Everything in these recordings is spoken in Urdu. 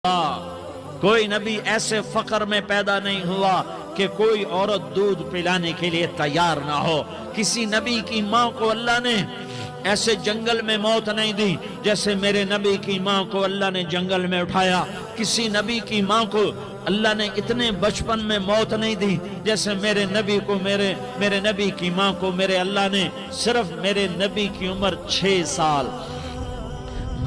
کوئی نبی ایسے فقر میں پیدا نہیں ہوا کہ کوئی عورت دودھ پلانے کے لیے تیار نہ ہو۔ کسی نبی کی ماں کو اللہ نے ایسے جنگل میں موت نہیں دی جیسے میرے نبی کی ماں کو اللہ نے جنگل میں اٹھایا۔ کسی نبی کی ماں کو اللہ نے اتنے بچپن میں موت نہیں دی جیسے میرے نبی کو میرے نبی کی ماں کو میرے اللہ نے صرف میرے نبی کی عمر 6 سال،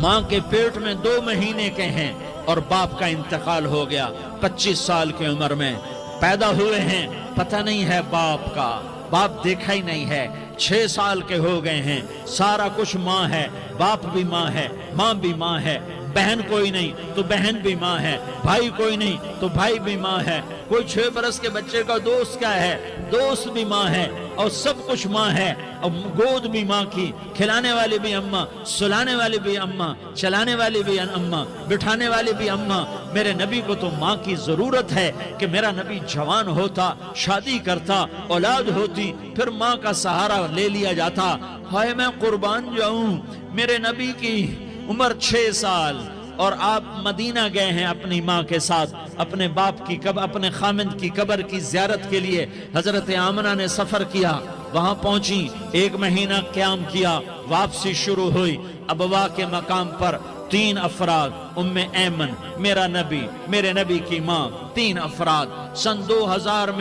ماں کے پیٹ میں 2 مہینے کے ہیں اور باپ کا انتقال ہو گیا 25 سال کی عمر میں پیدا ہوئے ہیں، پتہ نہیں ہے باپ کا، باپ دیکھا ہی نہیں ہے، 6 سال کے ہو گئے ہیں، سارا کچھ ماں ہے، باپ بھی ماں ہے، ماں بھی ماں ہے، بہن کوئی نہیں تو بہن بھی ماں ہے، بھائی کوئی نہیں تو بھائی بھی ماں ہے، کوئی 6 برس کے بچے کا دوست کیا ہے، دوست بھی ماں ہے، اور سب کچھ ماں ہے، اور گود بھی ماں کی، کھلانے والی بھی اماں، سلانے والی بھی اماں، چلانے والی بھی اماں، بٹھانے والی بھی اماں۔ میرے نبی کو تو ماں کی ضرورت ہے کہ میرا نبی جوان ہوتا، شادی کرتا، اولاد ہوتی، پھر ماں کا سہارا لے لیا جاتا۔ ہائے میں قربان جاؤں، میرے نبی کی عمر 6 سال اور آپ مدینہ گئے ہیں اپنی ماں کے ساتھ، اپنے باپ کی اپنے خامند کی قبر کی زیارت کے لیے حضرت آمنہ نے سفر کیا، وہاں پہنچی، 1 مہینہ قیام کیا، واپسی شروع ہوئی۔ ابوا کے مقام پر 3 افراد، ام ایمن، میرا نبی، میرے نبی کی ماں، 3 افراد۔ سن 2000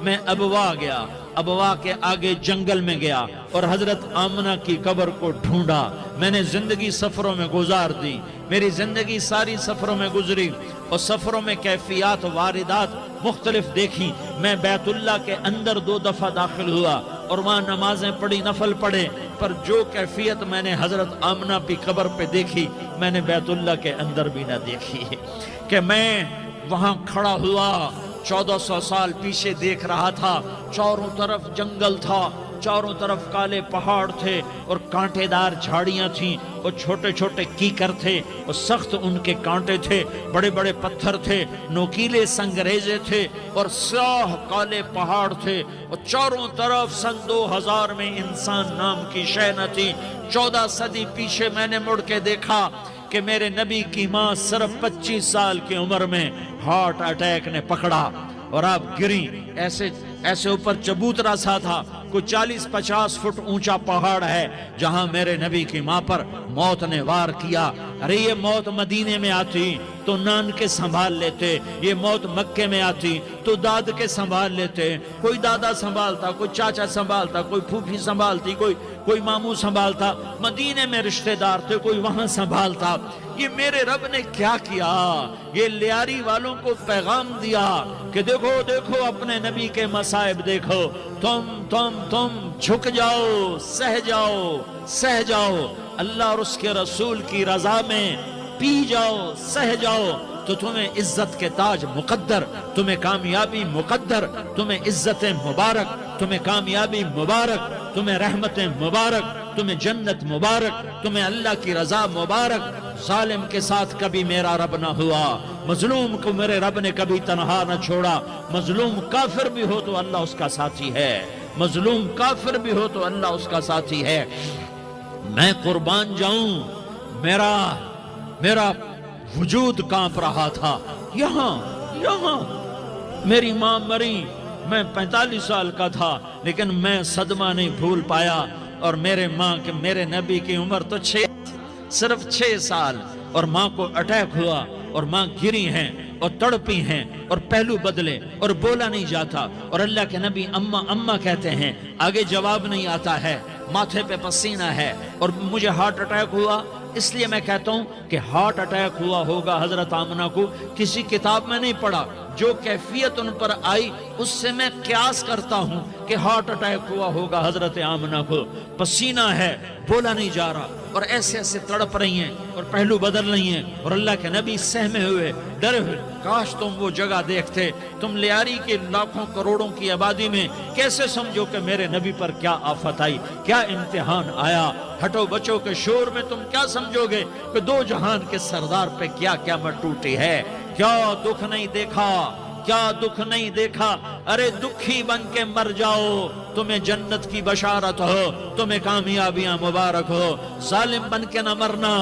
میں ابوا گیا، ابوا کے آگے جنگل میں گیا اور حضرت آمنہ کی قبر کو ڈھونڈا۔ میں نے زندگی سفروں میں گزار دی، میری زندگی ساری سفروں میں گزری، اور سفروں میں کیفیات واردات مختلف دیکھی۔ میں بیت اللہ کے اندر 2 دفعہ داخل ہوا اور وہاں نمازیں پڑھی، نفل پڑھے، پر جو کیفیت میں نے حضرت آمنہ کی قبر پہ دیکھی میں نے بیت اللہ کے اندر بھی نہ دیکھی۔ کہ میں وہاں کھڑا ہوا، 1400 سال پیچھے دیکھ رہا تھا، چاروں طرف جنگل تھا، چاروں طرف کالے پہاڑ تھے اور کانٹے دار جھاڑیاں تھیں، اور چھوٹے چھوٹے کیکر تھے اور سخت ان کے کانٹے تھے، بڑے بڑے پتھر تھے، نوکیلے سنگریزے تھے اور سیاہ کالے پہاڑ تھے، اور چاروں طرف سن 2000 میں انسان نام کی شے نہ تھی۔ 14 صدی پیچھے میں نے مڑ کے دیکھا کہ میرے نبی کی ماں صرف 25 سال کی عمر میں ہارٹ اٹیک نے پکڑا اور آپ گری۔ ایسے اوپر چبوترا سا تھا، کوئی 40-50 فٹ اونچا پہاڑ ہے جہاں میرے نبی کی ماں پر موت نے وار کیا۔ ارے یہ موت مدینے میں آتی تو نان کے سنبھال لیتے، یہ موت مکے میں آتی تو داد کے سنبھال لیتے، کوئی دادا سنبھالتا، کوئی چاچا سنبھالتا، کوئی پھوپھی سنبھالتی، کوئی ماموں سنبھالتا، مدینے میں رشتہ دار تھے، کوئی وہاں سنبھالتا۔ یہ میرے رب نے کیا کیا؟ یہ لیاری والوں کو پیغام دیا کہ دیکھو دیکھو اپنے نبی کے مصائب دیکھو، تم جھک جاؤ، سہ جاؤ، اللہ اور اس کے رسول کی رضا میں پی جاؤ، سہ جاؤ، تو تمہیں عزت کے تاج مقدر، تمہیں کامیابی مقدر، تمہیں عزت مبارک، تمہیں کامیابی مبارک، تمہیں رحمت مبارک، تمہیں جنت مبارک، تمہیں اللہ کی رضا مبارک۔ ظالم کے ساتھ کبھی میرا رب نہ ہوا، مظلوم کو میرے رب نے کبھی تنہا نہ چھوڑا۔ مظلوم کافر بھی ہو تو اللہ اس کا ساتھی ہے، مظلوم کافر بھی ہو تو اللہ اس کا ساتھی ہے۔ میں قربان جاؤں، میرا وجود کانپ رہا تھا۔ یہاں میری ماں مری، میں 45 سال کا تھا، لیکن میں صدمہ نہیں بھول پایا، اور میرے نبی کی عمر تو صرف 6 سال، اور ماں کو اٹیک ہوا اور ماں گری ہیں اور تڑپی ہیں اور پہلو بدلے اور بولا نہیں جاتا، اور اللہ کے نبی اماں کہتے ہیں، آگے جواب نہیں آتا ہے، ماتھے پہ پسینہ ہے، اور مجھے ہارٹ اٹیک ہوا۔ اس لیے میں کہتا ہوں کہ ہارٹ اٹیک ہوا ہوگا حضرت آمنہ کو، کسی کتاب میں نہیں پڑھا، جو کیفیت ان پر آئی اس سے میں قیاس کرتا ہوں کہ ہارٹ اٹیک ہوا ہوگا حضرت آمنہ کو۔ پسینہ ہے، بولا نہیں جا رہا، اور ایسے تڑپ رہی ہیں اور پہلو بدل رہی ہیں، اور اللہ کے نبی سہمے ہوئے، ڈرے ہوئے۔ کاش تم وہ جگہ دیکھتے، تم لیاری کے لاکھوں کروڑوں کی آبادی میں کیسے سمجھو کہ میرے نبی پر کیا آفت آئی، کیا امتحان آیا۔ ہٹو بچوں کے شور میں تم کیا سمجھو گے کہ 2 جہان کے سردار پہ کیا مٹ ٹوٹی ہے۔ کیا دکھ نہیں دیکھا، کیا دکھ نہیں دیکھا، ارے دکھی بن کے مر جاؤ، تمہیں جنت کی بشارت ہو، تمہیں کامیابیاں مبارک ہو۔ ظالم بن کے نہ مرنا،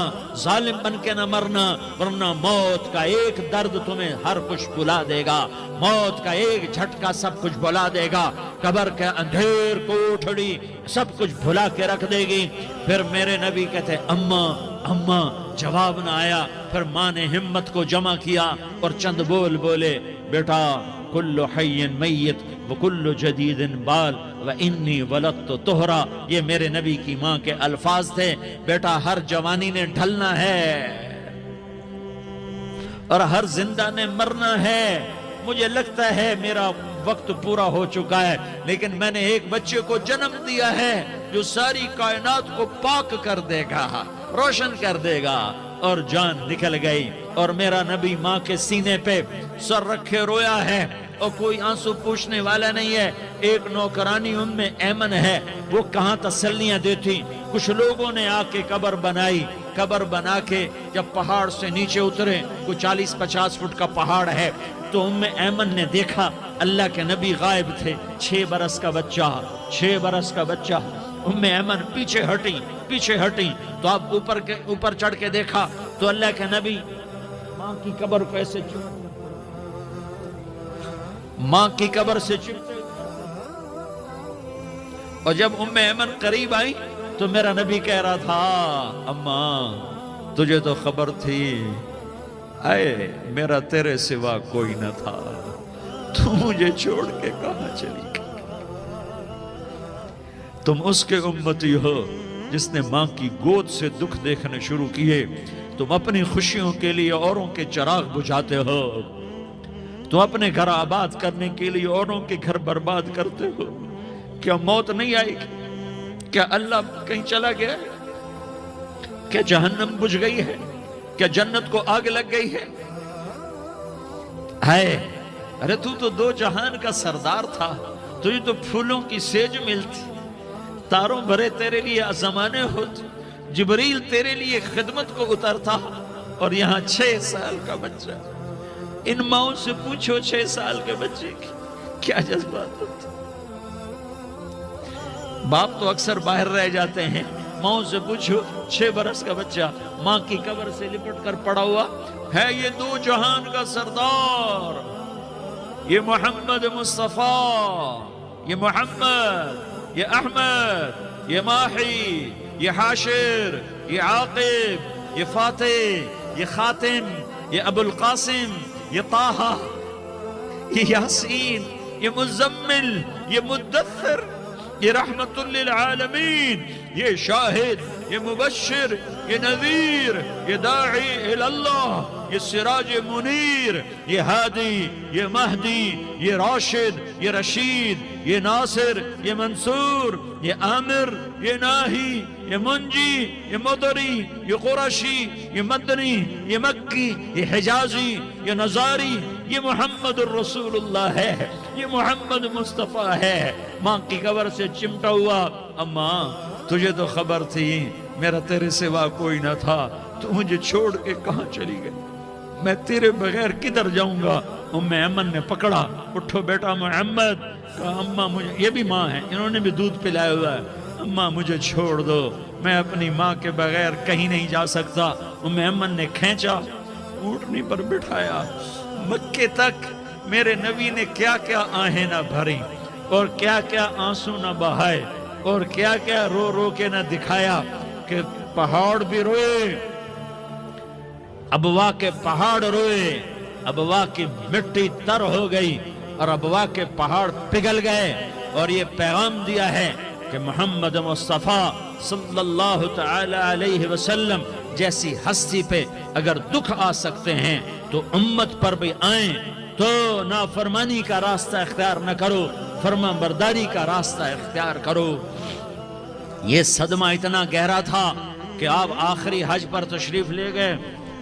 ظالم بن کے نہ مرنا، ورنہ موت کا ایک درد تمہیں ہر کچھ بھلا دے گا، موت کا ایک جھٹکا سب کچھ بھلا دے گا، قبر کے اندھیر کوٹھڑی سب کچھ بھلا کے رکھ دے گی۔ پھر میرے نبی کہتے اماں اماں، جواب نہ آیا۔ پھر ماں نے ہمت کو جمع کیا اور چند بول بولے، بیٹا کل حی میت وکل جدید بال وانی ولدت طہرا، یہ میرے نبی کی ماں کے الفاظ تھے۔ بیٹا ہر جوانی نے ڈھلنا ہے اور ہر زندہ نے مرنا ہے۔ مجھے لگتا ہے میرا وقت پورا ہو چکا ہے، لیکن میں نے ایک بچے کو جنم دیا ہے جو ساری کائنات کو پاک کر دے گا، روشن کر دے گا۔ اور جان نکل گئی، اور میرا نبی ماں کے سینے پہ سر رکھے رویا ہے، اور کوئی آنسو پوچھنے والا نہیں ہے۔ ایک نوکرانی ایمن ہے، وہ کہاں تسلیاں دیتی۔ کچھ لوگوں نے آ کے قبر بنائی، قبر بنا کے جب پہاڑ سے نیچے اترے، کوئی 40-50 فٹ کا پہاڑ ہے، تو ایمن نے دیکھا اللہ کے نبی غائب تھے، 6 برس کا بچہ، 6 برس کا بچہ۔ ایمن پیچھے ہٹی تو آپ اوپر چڑھ کے دیکھا تو اللہ کے نبی ماں کی قبر کو ایسے ماں کی قبر سے چمٹے، اور جب ایمن قریب آئی تو میرا نبی کہہ رہا تھا اماں تجھے تو خبر تھی، اے میرا تیرے سوا کوئی نہ تھا، تو مجھے چھوڑ کے کہاں چلی گئی؟ تم اس کے امتی ہو جس نے ماں کی گود سے دکھ دیکھنے شروع کیے۔ تم اپنی خوشیوں کے لیے اوروں کے چراغ بجھاتے ہو، تم اپنے گھر آباد کرنے کے لیے اوروں کے گھر برباد کرتے ہو۔ کیا موت نہیں آئے گی؟ کیا اللہ کہیں چلا گیا ہے؟ کیا جہنم بجھ گئی ہے؟ کیا جنت کو آگ لگ گئی ہے؟ ارے تو 2 جہان کا سردار تھا، تجھے تو پھولوں کی سیج ملتی، تاروں بھرے تیرے لیے زمانے ہوتے، جبریل تیرے لیے خدمت کو اترتا، اور یہاں 6 سال کا بچہ۔ ان ماؤں سے پوچھو 6 سال کے بچے کی کیا جذبات ہوتے۔ باپ تو اکثر باہر رہ جاتے ہیں، ماؤں سے پوچھو 6 برس کا بچہ ماں کی قبر سے لپٹ کر پڑا ہوا ہے۔ یہ 2 جہان کا سردار، یہ محمد مصطفیٰ، یہ محمد، یہ احمد، یہ ماحی، یہ حاشر، یہ عاقب، یہ فاتح، یہ خاتم، یہ ابو القاسم، یہ طٰہٰ، یہ یاسین، یہ مزمل، یہ مدثر، یہ رحمت للعالمین، یہ شاہد، یہ مبشر، یہ نذیر، یہ داعی اللہ، یہ سراج منیر، یہ ہادی، یہ مہدی، یہ راشد، یہ رشید، یہ ناصر، یہ منصور، یہ عامر، یہ ناہی، یہ منجی، یہ مدری، یہ قرشی، یہ مدنی، یہ مکی، یہ حجازی، یہ نظاری، یہ محمد الرسول اللہ ہے، یہ محمد مصطفیٰ ہے۔ ماں کی قبر سے چمٹا ہوا، اماں تجھے تو خبر تھی میرا تیرے سوا کوئی نہ تھا، تو مجھے چھوڑ کے کہاں چلی گئی؟ میں تیرے بغیر کدھر جاؤں گا؟ ایمن نے پکڑا، اٹھو بیٹا محمد، کہا اماں مجھے، یہ بھی ماں ہے، انہوں نے بھی دودھ پلایا ہوا ہے، اماں مجھے چھوڑ دو، میں اپنی ماں کے بغیر کہیں نہیں جا سکتا۔ ایمن نے کھینچا، اونٹنی پر بٹھایا، مکے تک میرے نبی نے کیا کیا آہیں نہ بھری، اور کیا کیا آنسو نہ بہائے، اور کیا کیا رو رو کے نہ دکھایا کہ پہاڑ بھی روئے، ابوا کے پہاڑ روئے، ابوا کی مٹی تر ہو گئی، اور ابوا کے پہاڑ پگھل گئے، اور یہ پیغام دیا ہے کہ محمد مصطفیٰ صلی اللہ تعالی علیہ وسلم جیسی ہستی پہ اگر دکھ آ سکتے ہیں تو امت پر بھی آئیں، تو نافرمانی کا راستہ اختیار نہ کرو، فرما برداری کا راستہ اختیار کرو۔ یہ صدمہ اتنا گہرا تھا کہ آپ آخری حج پر تشریف لے گئے،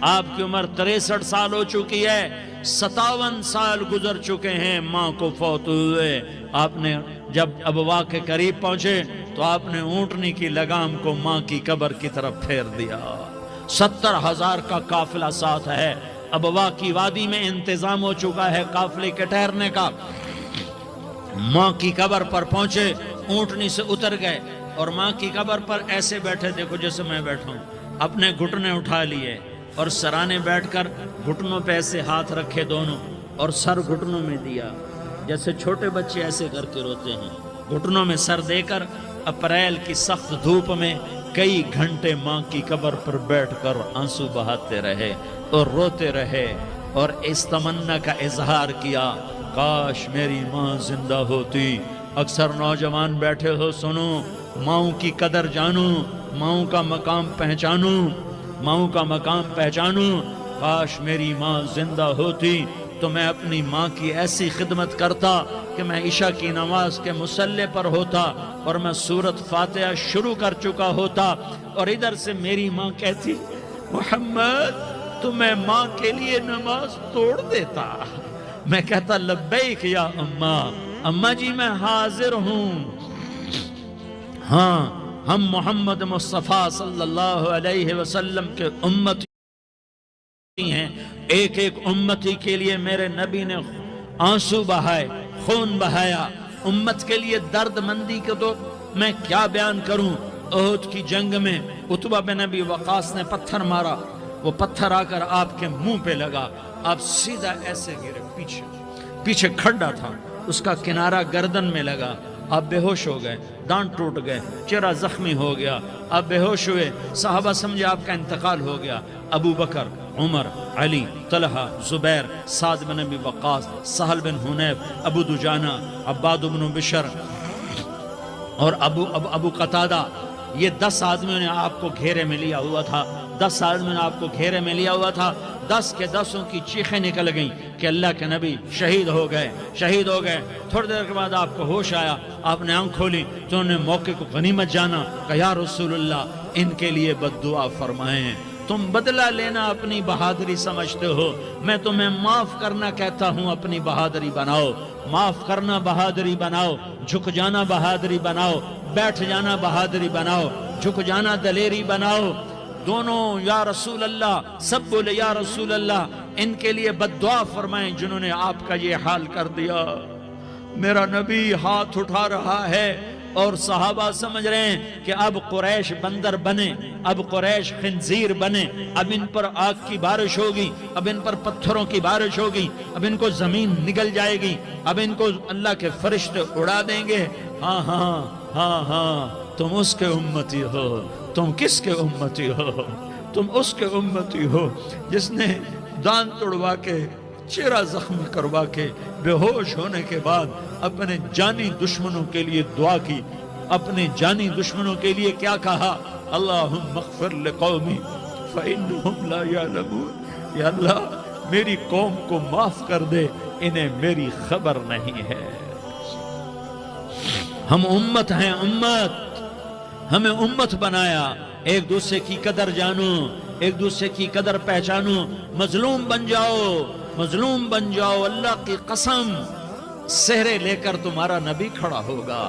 آپ کی عمر 63 سال ہو چکی ہے، 57 سال گزر چکے ہیں ماں کو فوت ہوئے۔ آپ نے جب ابوا کے قریب پہنچے تو آپ نے اونٹنی کی لگام کو ماں کی قبر کی طرف پھیر دیا۔ 70,000 کا قافلہ ساتھ ہے، ابوا کی وادی میں انتظام ہو چکا ہے قافلے کے ٹھہرنے کا۔ ماں کی قبر پر پہنچے، اونٹنی سے اتر گئے اور ماں کی قبر پر ایسے بیٹھے، دیکھو جیسے میں بیٹھا ہوں، اپنے گھٹنے اٹھا لیے اور سرانے بیٹھ کر گھٹنوں پہ ایسے ہاتھ رکھے دونوں اور سر گھٹنوں میں دیا، جیسے چھوٹے بچے ایسے کر کے روتے ہیں، گھٹنوں میں سر دے کر اپریل کی سخت دھوپ میں کئی گھنٹے ماں کی قبر پر بیٹھ کر آنسو بہاتے رہے اور روتے رہے اور اس تمنا کا اظہار کیا، کاش میری ماں زندہ ہوتی۔ اکثر نوجوان بیٹھے ہو، سنو، ماؤں کی قدر جانو، ماؤں کا مقام پہچانو، ماؤں کا مقام پہچانو۔ کاش میری ماں زندہ ہوتی تو میں اپنی ماں کی ایسی خدمت کرتا کہ میں عشاء کی نماز کے مصلی پر ہوتا اور میں سورۃ فاتحہ شروع کر چکا ہوتا اور ادھر سے میری ماں کہتی، محمد تو میں ماں کے لیے نماز توڑ دیتا۔ میں کہتا، لبیک یا اماں، اماں جی میں حاضر ہوں۔ ہاں، ہم محمد مصطفیٰ صلی اللہ علیہ وسلم کے امتی ہیں، ایک ایک امتی کے لیے میرے نبی نے آنسو بہائے، خون بہایا، امت کے لیے درد مندی کو تو میں کیا بیان کروں۔ احد کی جنگ میں عتبہ بن ابی وقاص نے پتھر مارا، وہ پتھر آ کر آپ کے منہ پہ لگا، آپ سیدھا ایسے گرے، پیچھے کھڈا تھا، اس کا کنارہ گردن میں لگا، آپ بے ہوش ہو گئے، دانت ٹوٹ گئے، چہرہ زخمی ہو گیا، آپ بے ہوش ہوئے، صحابہ سمجھے آپ کا انتقال ہو گیا۔ ابو بکر، عمر، علی، طلحہ، زبیر، سعد بن ابی وقاص، سہل بن حنیف، ابو دجانہ، عباد بن بشر اور ابو قتادہ، یہ 10 آدمیوں نے آپ کو گھیرے میں لیا ہوا تھا، 10 آدمیوں نے آپ کو گھیرے میں لیا ہوا تھا، 10 کے 10 کی چیخیں نکل گئیں کہ اللہ کے نبی شہید ہو گئے، شہید ہو گئے۔ تھوڑی دیر کے بعد آپ کو ہوش آیا، آپ نے آنکھ کھولی تو انہوں نے موقع کو غنیمت جانا کہ یا رسول اللہ ان کے لیے بد دعا فرمائیں، تم بدلہ لینا اپنی بہادری سمجھتے ہو، میں تمہیں معاف کرنا کہتا ہوں، اپنی بہادری بناؤ، معاف کرنا بہادری بناؤ، جھک جانا بہادری بناؤ، بیٹھ جانا بہادری بناؤ، جھک جانا دلیری بناؤ۔ دونوں یا رسول اللہ، سب بولے یا رسول اللہ، ان کے لیے بد دعا فرمائیں جنہوں نے آپ کا یہ حال کر دیا۔ میرا نبی ہاتھ اٹھا رہا ہے اور صحابہ سمجھ رہے ہیں کہ اب قریش بندر بنے، اب قریش خنزیر بنے، اب ان پر آگ کی بارش ہوگی، اب ان پر پتھروں کی بارش ہوگی، اب ان کو زمین نگل جائے گی، اب ان کو اللہ کے فرشتے اڑا دیں گے۔ ہاں ہاں ہاں ہاں، تم اس کے امتی ہو۔ تم کس کے امتی ہو؟ تم اس کے امتی ہو جس نے دان توڑوا کے، چہرہ زخمی کروا کے، بے ہوش ہونے کے بعد اپنے جانی دشمنوں کے لیے دعا کی، اپنے جانی دشمنوں کے لیے کیا کہا؟ اللہم اغفر لقومی فإنہم لا یعلمون، یا اللہ میری قوم کو معاف کر دے، انہیں میری خبر نہیں ہے۔ ہم امت ہیں، امت، ہمیں امت بنایا، ایک دوسرے کی قدر جانو، ایک دوسرے کی قدر پہچانو، مظلوم بن جاؤ، مظلوم بن جاؤ، اللہ کی قسم، سہرے لے کر تمہارا نبی کھڑا ہوگا،